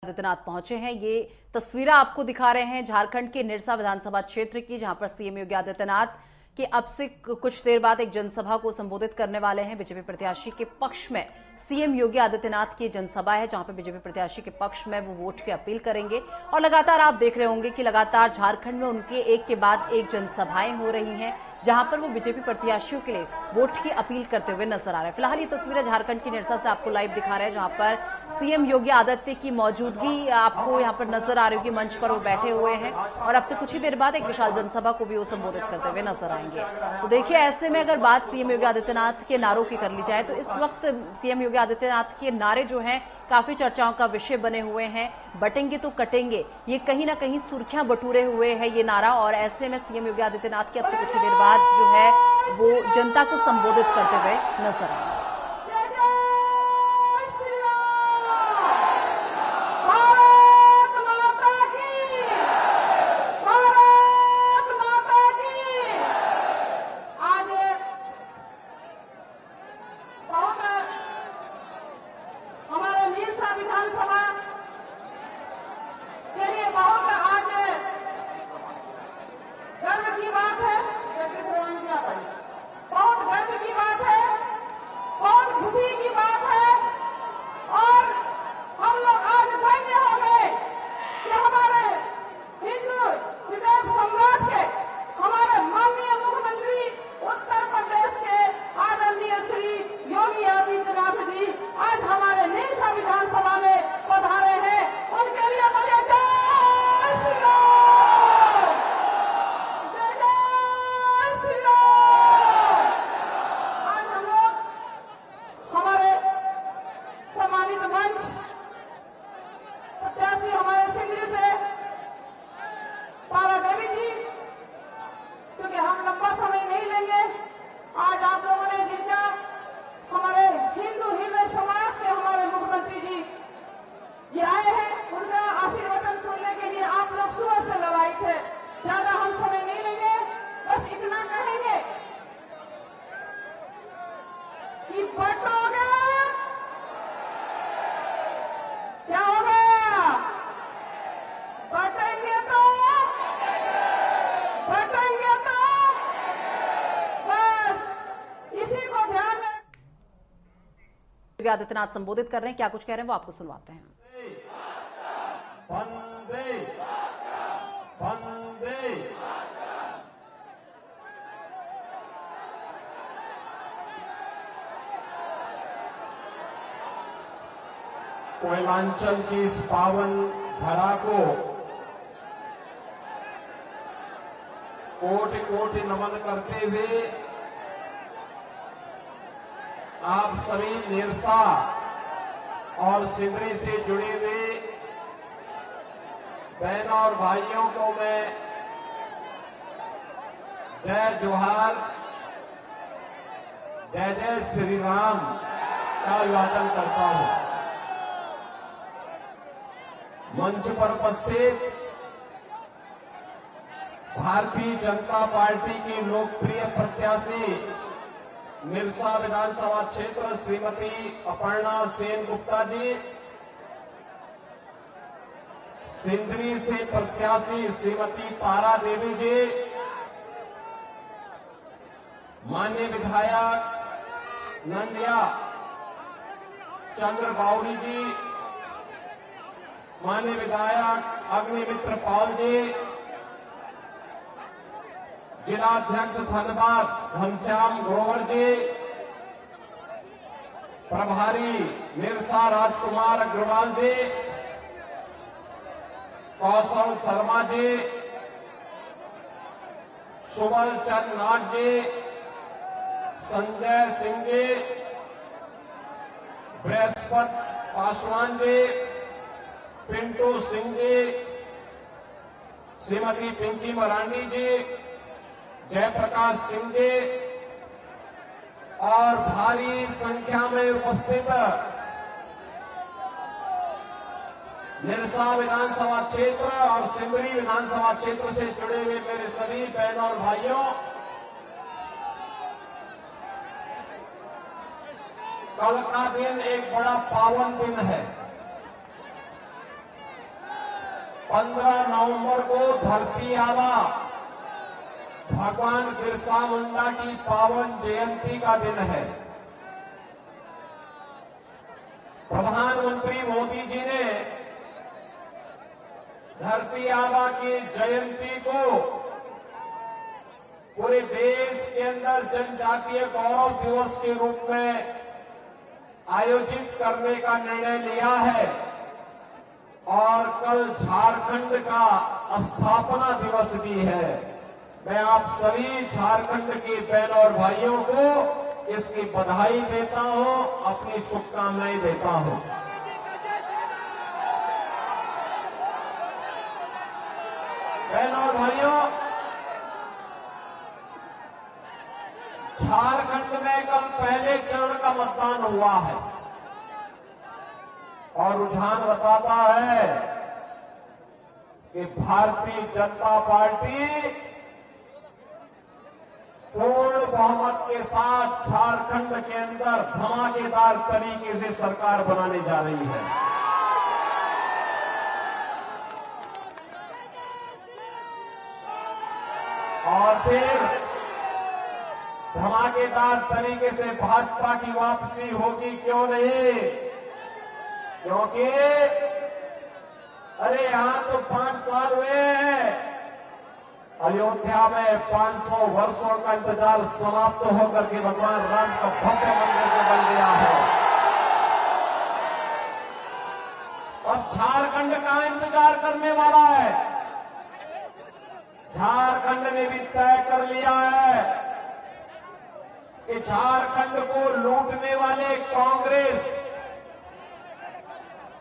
आदित्यनाथ पहुंचे हैं। ये तस्वीरें आपको दिखा रहे हैं झारखंड के निरसा विधानसभा क्षेत्र की, जहां पर सीएम योगी आदित्यनाथ के अब से कुछ देर बाद एक जनसभा को संबोधित करने वाले हैं। बीजेपी प्रत्याशी के पक्ष में सीएम योगी आदित्यनाथ की जनसभा है, जहां पर बीजेपी प्रत्याशी के पक्ष में वो वोट की अपील करेंगे। और लगातार आप देख रहे होंगे कि लगातार झारखंड में उनके एक के बाद एक जनसभाएं हो रही हैं, जहां पर वो बीजेपी प्रत्याशियों के लिए वोट की अपील करते हुए नजर आ रहे हैं। फिलहाल ये तस्वीरें झारखंड की निरसा से आपको लाइव दिखा रहे हैं, जहां पर सीएम योगी आदित्य की मौजूदगी आपको यहां पर नजर आ रही होगी। मंच पर वो बैठे हुए हैं और अब से कुछ ही देर बाद एक विशाल जनसभा को भी वो संबोधित करते हुए नजर आएंगे। तो देखिए, ऐसे में अगर बात सीएम योगी आदित्यनाथ के नारों की कर ली जाए तो इस वक्त सीएम योगी आदित्यनाथ के नारे जो हैं काफी चर्चाओं का विषय बने हुए हैं। बटेंगे तो कटेंगे, ये कहीं ना कहीं सुर्खियां बटोरे हुए है ये नारा। और ऐसे में सीएम योगी आदित्यनाथ के अब से कुछ ही देर बाद जो है वो जनता को संबोधित करते हुए नजर आएंगे। विधानसभा के लिए बहुत आज गर्व की बात है, बहुत गर्व की बात है, बहुत खुशी की बात है। और हम लोग आज धन्य हो गए कि हमारे हिंदू हृदय सम्राट के, हमारे माननीय मुख्यमंत्री उत्तर प्रदेश के आदरणीय श्री योगी आदित्यनाथ जी आज हमारे निरसा विधानसभा में पधारे हैं। उनके लिए बोलिए जय श्री राम, जय जय श्री राम। आज हम लोग हमारे सम्मानित मंच प्रत्याशी हमारे सिंदरी से तारा देवी जी, क्योंकि हम लंबा समय नहीं लेंगे। आज आप लोगों ने जिनका हमारे हिंदू हृदय समाज के हमारे मुख्यमंत्री जी ये आए हैं, उनका आशीर्वचन सुनने के लिए आप लोग सुबह से लड़ाई थे। ज्यादा हम समय नहीं लेंगे, बस इतना कहेंगे कि बटोगे क्या होगा, बटेंगे तो बस इसी को ध्यान में योगी आदित्यनाथ संबोधित कर रहे हैं। क्या कुछ कह रहे हैं वो आपको सुनवाते हैं। वंदे वंदे कोयलांचल की इस पावन धरा को कोटि कोटि नमन करते हुए आप सभी निरसा और सिंदरी से जुड़े हुए बहनों और भाइयों को मैं जय जोहार, जय जय श्री राम का अभिवादन करता हूं। मंच पर उपस्थित भारतीय जनता पार्टी की लोकप्रिय प्रत्याशी निरसा विधानसभा क्षेत्र श्रीमती अपर्णा सेन गुप्ता जी, सिंदरी से प्रत्याशी श्रीमती तारा देवी जी, माननीय विधायक नंदिया चंद्र बावरी जी, माननीय विधायक अग्निमित्र पाल जी, जिलाध्यक्ष धनबाद घनश्याम ग्रोवर जी, प्रभारी निरसा राजकुमार अग्रवाल जी, कौशल शर्मा जी, सुबल चंद नाथ जी, संजय सिंह जी, बृहस्पति पासवान जी, पिंटू सिंह जी, श्रीमती पिंकी मरांडी जी, जयप्रकाश सिंह जी और भारी संख्या में उपस्थित निरसा विधानसभा क्षेत्र और सिंदरी विधानसभा क्षेत्र से जुड़े हुए मेरे सभी बहनों और भाइयों, कल का दिन एक बड़ा पावन दिन है। 15 नवंबर को धरती आबा भगवान बिरसा मुंडा की पावन जयंती का दिन है। प्रधानमंत्री मोदी जी ने धरती आबा की जयंती को पूरे देश के अंदर जनजातीय गौरव दिवस के रूप में आयोजित करने का निर्णय लिया है और कल झारखंड का स्थापना दिवस भी है। मैं आप सभी झारखंड के बहन और भाइयों को इसकी बधाई देता हूं, अपनी शुभकामनाएं देता हूं। बहन और भाइयों, झारखंड में कल पहले चरण का मतदान हुआ है और रुझान बताता है कि भारतीय जनता पार्टी पूर्ण बहुमत के साथ झारखंड के अंदर धमाकेदार तरीके से सरकार बनाने जा रही है। और फिर धमाकेदार तरीके से भाजपा की वापसी होगी, क्यों नहीं? क्योंकि अरे यहां तो 5 साल हुए हैं, अयोध्या में 500 वर्षों का इंतजार समाप्त होकर के भगवान राम का भव्य मंदिर बन गया है। अब झारखंड का इंतजार करने वाला है। झारखंड ने भी तय कर लिया है कि झारखंड को लूटने वाले कांग्रेस,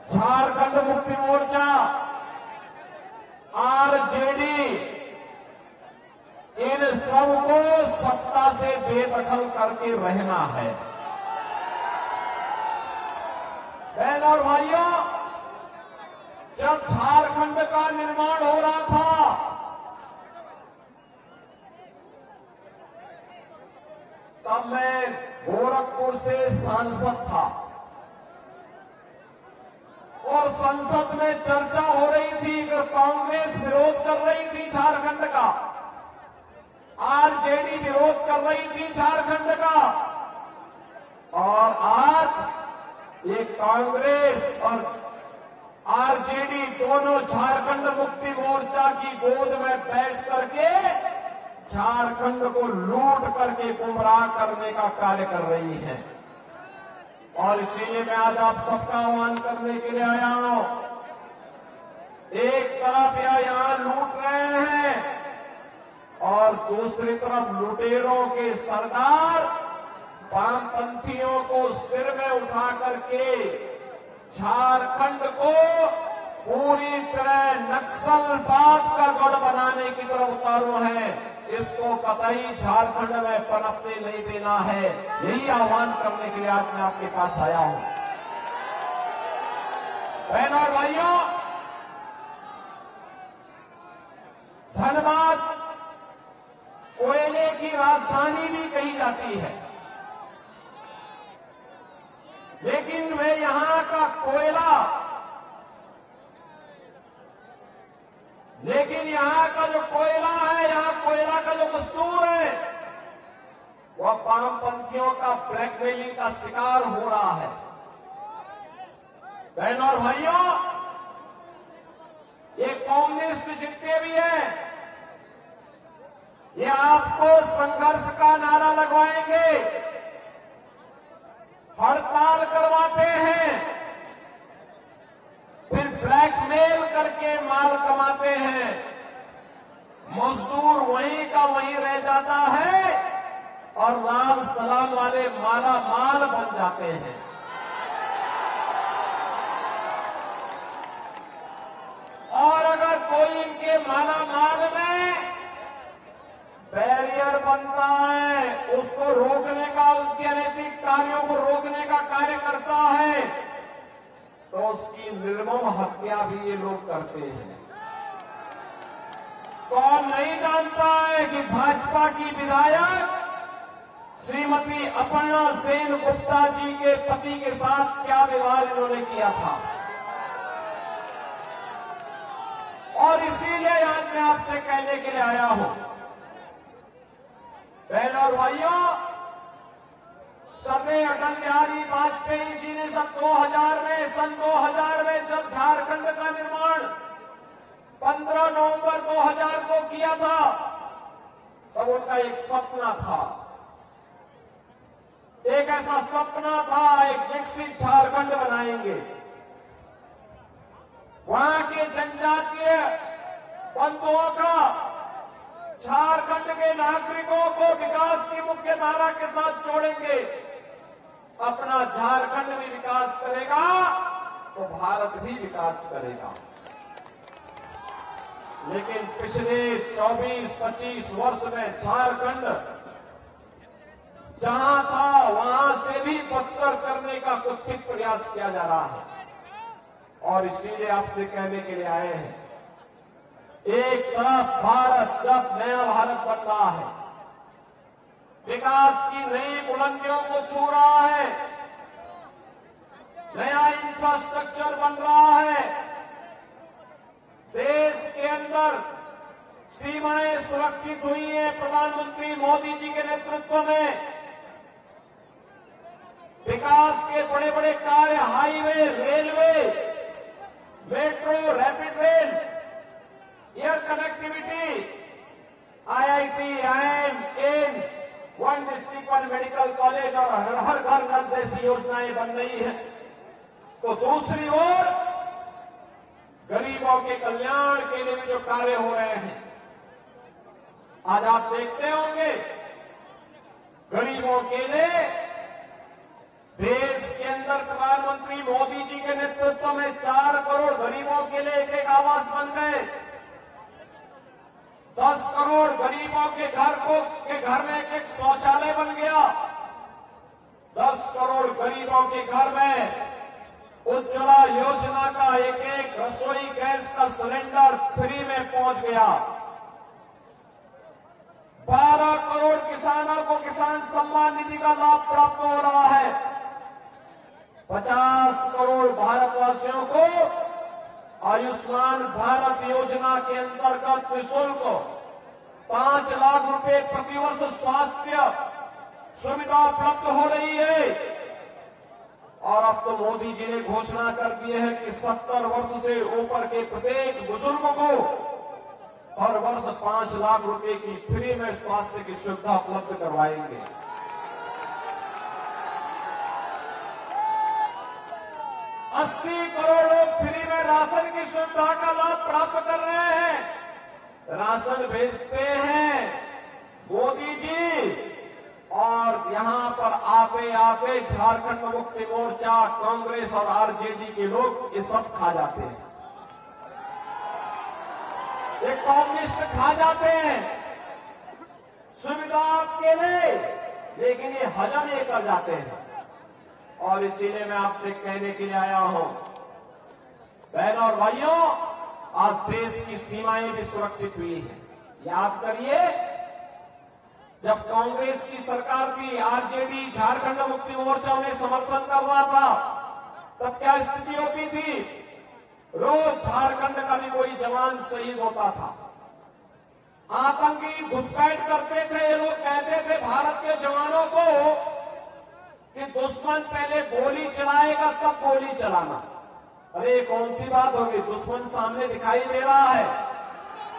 झारखंड मुक्ति मोर्चा, आरजेडी, इन सबको सत्ता से बेदखल करके रहना है। बहन और भाइयों, जब झारखंड का निर्माण हो रहा था तब मैं गोरखपुर से सांसद था और संसद में चर्चा हो रही थी कि कांग्रेस विरोध कर रही थी झारखंड का, आरजेडी विरोध कर रही थी झारखंड का, और आज ये कांग्रेस और आरजेडी दोनों झारखंड मुक्ति मोर्चा की गोद में बैठ करके झारखंड को लूट करके गुमराह करने का कार्य कर रही है। और इसीलिए मैं आज आप सबका आह्वान करने के लिए आया हूं। एक तरफ यहां लूट रहे हैं और दूसरी तरफ लुटेरों के सरदार वामपंथियों को सिर में उठा करके झारखंड को पूरी तरह नक्सलवाद का गढ़ बनाने की तरफ उतारू है। इसको कतई झारखंड में पनपने नहीं देना है। यही आह्वान करने के लिए आज मैं आपके पास आया हूं। बहन और भाइयों, धनबाद कोयले की राजधानी भी कही जाती है, लेकिन वे यहां का कोयला, लेकिन यहां का जो कोयला है, यहां कोयला का जो मजदूर है, वह वामपंथियों का ब्लैकमेलिंग का शिकार हो रहा है। बहनों और भाइयों, ये कम्युनिस्ट जितने भी हैं, ये आपको संघर्ष का नारा लगवाएंगे, हड़ताल करवाते हैं, फिर ब्लैकमेल करके माल कमाते हैं। मजदूर वहीं का वहीं रह जाता है और लाल सलाम वाले माला माल बन जाते हैं। और अगर कोई इनके माला माल में बैरियर बनता है, उसको रोकने का, उसके अनैतिक कार्यों को रोकने का कार्य करता है, तो उसकी निर्मम हत्या भी ये लोग करते हैं। कौन नहीं जानता है कि भाजपा की विधायक श्रीमती अपर्णा सेन गुप्ता जी के पति के साथ क्या व्यवहार इन्होंने किया था। और इसीलिए आज मैं आपसे कहने के लिए आया हूं, बहनों और भाइयों, सरदार अटल बिहारी वाजपेयी जी ने सन 2000 में जब झारखंड का निर्माण 15 नवंबर 2000 को किया था, तब उनका एक सपना था, एक ऐसा सपना था, एक विकसित झारखंड बनाएंगे। वहां के जनजातीय बंधुओं का झारखंड के नागरिकों को विकास की मुख्य धारा के साथ जोड़ेंगे। अपना झारखंड भी विकास करेगा तो भारत भी विकास करेगा। लेकिन पिछले 24-25 वर्ष में झारखंड जहां था वहां से भी बदतर करने का कुत्सित प्रयास किया जा रहा है। और इसीलिए आपसे कहने के लिए आए हैं, एक तरफ भारत जब नया भारत बन रहा है, विकास की नई बुलंदियों को छू रहा है, नया इंफ्रास्ट्रक्चर बन रहा है, देश के अंदर सीमाएं सुरक्षित हुई हैं प्रधानमंत्री मोदी जी के नेतृत्व में, विकास के बड़े बड़े कार्य, highway, railway, metro, rapid rail, air connectivity, IIT, IIM, AIIMS, one district one medical college और हर घर नल जैसी योजनाएं बन रही हैं। तो दूसरी ओर गरीबों के कल्याण के लिए भी जो कार्य हो रहे हैं, आज आप देखते होंगे गरीबों के लिए देश के अंदर प्रधानमंत्री मोदी जी के नेतृत्व में 4 करोड़ गरीबों के लिए एक आवास बन गए। 10 करोड़ गरीबों के घर में एक शौचालय बन गया। 10 करोड़ गरीबों के घर में उज्ज्वला योजना का एक रसोई गैस का सिलेंडर फ्री में पहुंच गया। 12 करोड़ किसानों को किसान सम्मान निधि का लाभ प्राप्त हो रहा है। 50 करोड़ भारतवासियों को आयुष्मान भारत योजना के अंतर्गत निःशुल्क 5 लाख रुपए प्रतिवर्ष स्वास्थ्य सुविधा उपलब्ध हो रही है। और अब तो मोदी जी ने घोषणा कर दी है कि 70 वर्ष से ऊपर के प्रत्येक बुजुर्ग को हर वर्ष 5 लाख रुपए की फ्री में स्वास्थ्य की सुविधा उपलब्ध करवाएंगे। 80 करोड़ लोग फ्री में राशन की सुविधा का लाभ प्राप्त कर रहे हैं। राशन भेजते हैं मोदी जी, और यहां पर आते झारखंड मुक्ति मोर्चा, कांग्रेस और आरजेडी के लोग ये सब खा जाते हैं। ये कम्युनिस्ट खा जाते हैं सुविधा आपके लिए, लेकिन ये हजम ये कर जाते हैं। और इसीलिए मैं आपसे कहने के लिए आया हूं, बहनों और भाइयों, आज देश की सीमाएं भी सुरक्षित हुई हैं। याद करिए, जब कांग्रेस की सरकार थी, आरजेडी, झारखंड मुक्ति मोर्चा में समर्थन कर रहा था, तब क्या स्थिति होती थी? रोज झारखंड का भी कोई जवान शहीद होता था। आतंकी घुसपैठ करते थे। ये लोग कहते थे भारत के जवानों को कि दुश्मन पहले गोली चलाएगा तब गोली चलाना। अरे कौन सी बात होगी? दुश्मन सामने दिखाई दे रहा है,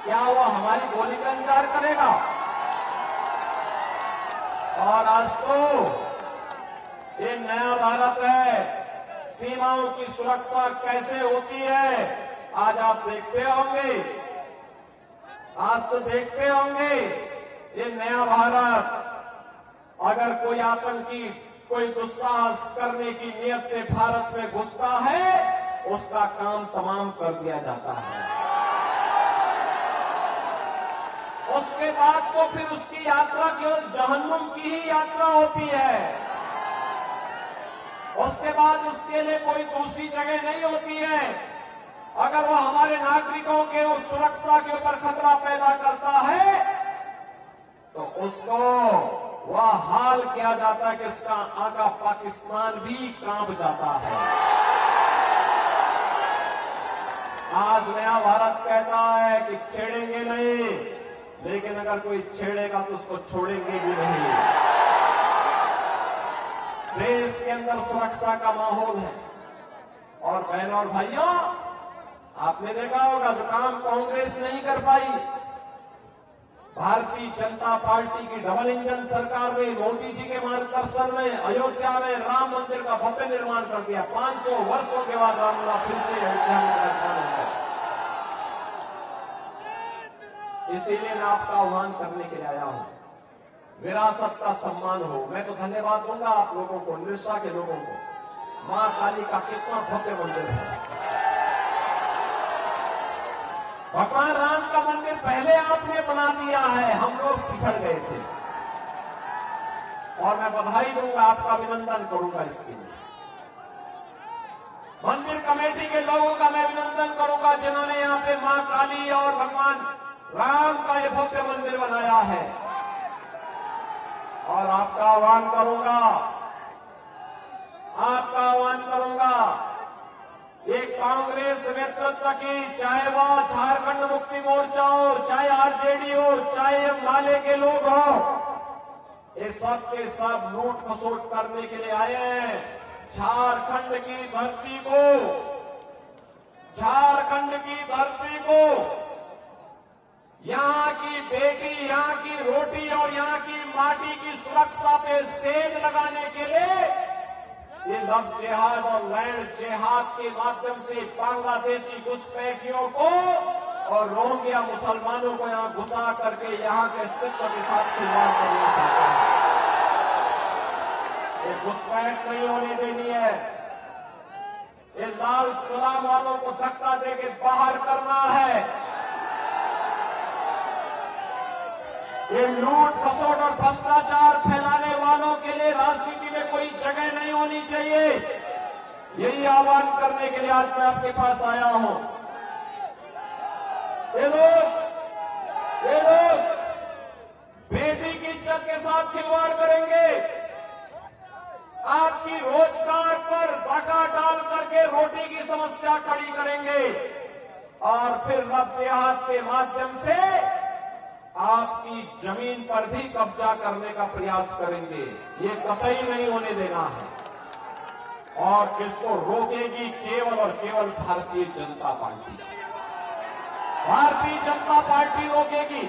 क्या वो हमारी गोली का इंतजार करेगा? और आज तो ये नया भारत है, सीमाओं की सुरक्षा कैसे होती है आज आप देखते होंगे। आज तो देखते होंगे ये नया भारत। अगर कोई आतंकी कोई दुस्साहस करने की नियत से भारत में घुसता है, उसका काम तमाम कर दिया जाता है। उसके बाद तो फिर उसकी यात्रा केवल जहन्नुम की ही यात्रा होती है। उसके बाद उसके लिए कोई दूसरी जगह नहीं होती है। अगर वो हमारे नागरिकों के और सुरक्षा के ऊपर खतरा पैदा करता है तो उसको वह हाल किया जाता है कि उसका आका पाकिस्तान भी कांप जाता है। आज नया भारत कहता है कि छेड़ेंगे नहीं, लेकिन अगर कोई छेड़ेगा तो उसको छोड़ेंगे भी नहीं। देश के अंदर सुरक्षा का माहौल है। और बहनों और भाइयों, आपने देखा होगा जो काम कांग्रेस नहीं कर पाई, भारतीय जनता पार्टी की डबल इंजन सरकार ने मोदी जी के मार्गदर्शन में अयोध्या में राम मंदिर का भव्य निर्माण कर दिया। 500 वर्षों के बाद रामलला फिर से अयोध्या में निर्माण होगा। इसीलिए मैं आपका आह्वान करने के लिए आया हूं, विरासत का सम्मान हो। मैं तो धन्यवाद दूंगा आप लोगों को, निरसा के लोगों को। मां काली का कितना भव्य मंदिर है। भगवान राम का मंदिर पहले आपने बना दिया है, हम लोग पिछड़ गए थे। और मैं बधाई दूंगा, आपका अभिनंदन करूंगा इसके लिए। मंदिर कमेटी के लोगों का मैं अभिनंदन करूंगा जिन्होंने यहां पे मां काली और भगवान राम का ये भव्य मंदिर बनाया है। और आपका आह्वान करूंगा एक कांग्रेस नेतृत्व की, चाहे वह झारखंड मुक्ति मोर्चा हो, चाहे आरजेडी हो, चाहे माले के लोग हो, ये सब के सब लूट खसोट करने के लिए आए हैं। झारखंड की धरती को यहां की बेटी, यहां की रोटी और यहां की माटी की सुरक्षा पे सेज लगाने के लिए ये लव जिहाद और लैंड जिहाद के माध्यम से बांग्लादेशी घुसपैठियों को और रोहिंग्या मुसलमानों को यहां घुसा करके यहां के अस्तित्व के साथ खिलवाड़ करना चाहते हैं। ये घुसपैठ नहीं होने देनी है। ये लाल सलाम वालों को धक्का देके बाहर करना है। ये लूट खसोट और भ्रष्टाचार फैलाने वालों के लिए राजनीति में कोई जगह नहीं होनी चाहिए। यही आह्वान करने के लिए आज मैं आपके पास आया हूं। ये लोग बेटी की इज्जत के साथ खिलवाड़ करेंगे। आपकी रोजगार पर डाका डाल करके रोटी की समस्या खड़ी करेंगे और फिर लव जिहाद के माध्यम से आपकी जमीन पर भी कब्जा करने का प्रयास करेंगे। ये कतई नहीं होने देना है और इसको रोकेगी केवल और केवल भारतीय जनता पार्टी। भारतीय जनता पार्टी रोकेगी।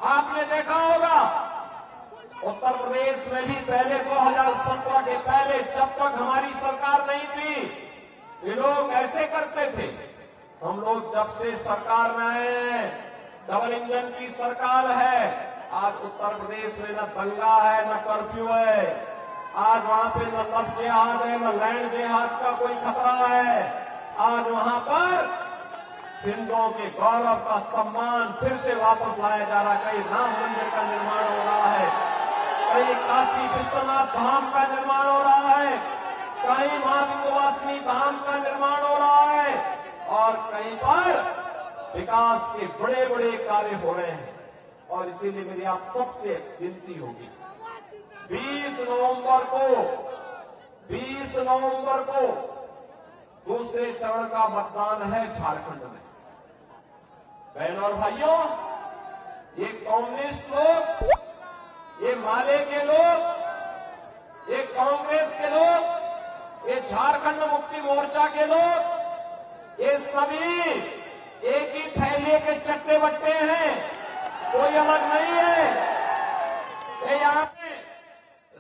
आपने देखा होगा उत्तर प्रदेश में भी पहले 2017 के पहले, जब तक हमारी सरकार नहीं थी, ये लोग ऐसे करते थे। हम लोग जब से सरकार में आए, डबल इंजन की सरकार है, आज उत्तर प्रदेश में न दंगा है न कर्फ्यू है। आज वहां पे न लव जिहाद है न लैंड जिहाद का कोई खतरा है। आज वहां पर हिंदुओं के गौरव का सम्मान फिर से वापस लाया जा रहा है। कहीं राम मंदिर का निर्माण हो रहा है, कहीं काशी विश्वनाथ धाम का निर्माण हो रहा है, कहीं मां विंध्यवासिनी धाम का निर्माण हो रहा है और कहीं पर विकास के बड़े बड़े कार्य हो रहे हैं। और इसीलिए मेरी आप सबसे विनती होगी, 20 नवंबर को दूसरे चरण का मतदान है झारखंड में। बहनों और भाइयों, ये कम्युनिस्ट लोग, ये माले के लोग, ये कांग्रेस के लोग, ये झारखंड मुक्ति मोर्चा के लोग, ये सभी एक ही थैले के चट्टे बट्टे हैं, कोई अलग नहीं है। ये यहाँ पे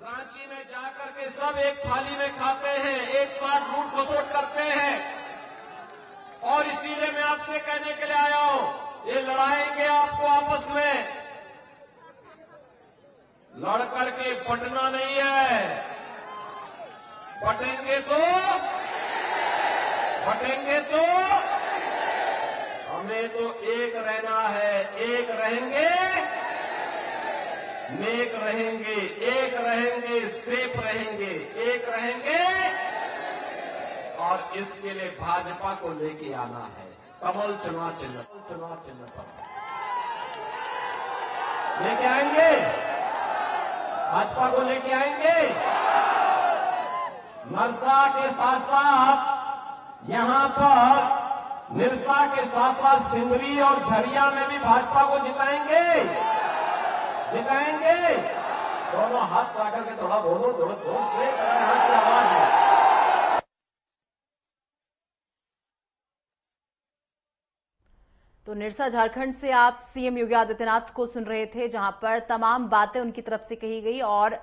रांची में जाकर के सब एक थाली में खाते हैं, एक साथ लूट खसोट करते हैं। और इसीलिए मैं आपसे कहने के लिए आया हूं, ये लड़ाएंगे आपको आपस में, लड़ करके बंटना नहीं है। बटेंगे तो हमें तो एक रहना है। एक रहेंगे, नेक रहेंगे, एक रहेंगे, सेफ रहेंगे, एक रहेंगे। और इसके लिए भाजपा को लेके आना है, कमल चुनाव चिन्ह पर लेके आएंगे, भाजपा को लेके आएंगे। नरसा के साथ साथ यहां पर निरसा के साथ साथ सिंदरी और झरिया में भी भाजपा को जिताएंगे, जिताएंगे। दोनों हाथ ला करके थोड़ा बोलो, थोड़ा जोर से, हाथ की आवाज है। तो निरसा झारखंड से आप सीएम योगी आदित्यनाथ को सुन रहे थे, जहां पर तमाम बातें उनकी तरफ से कही गई और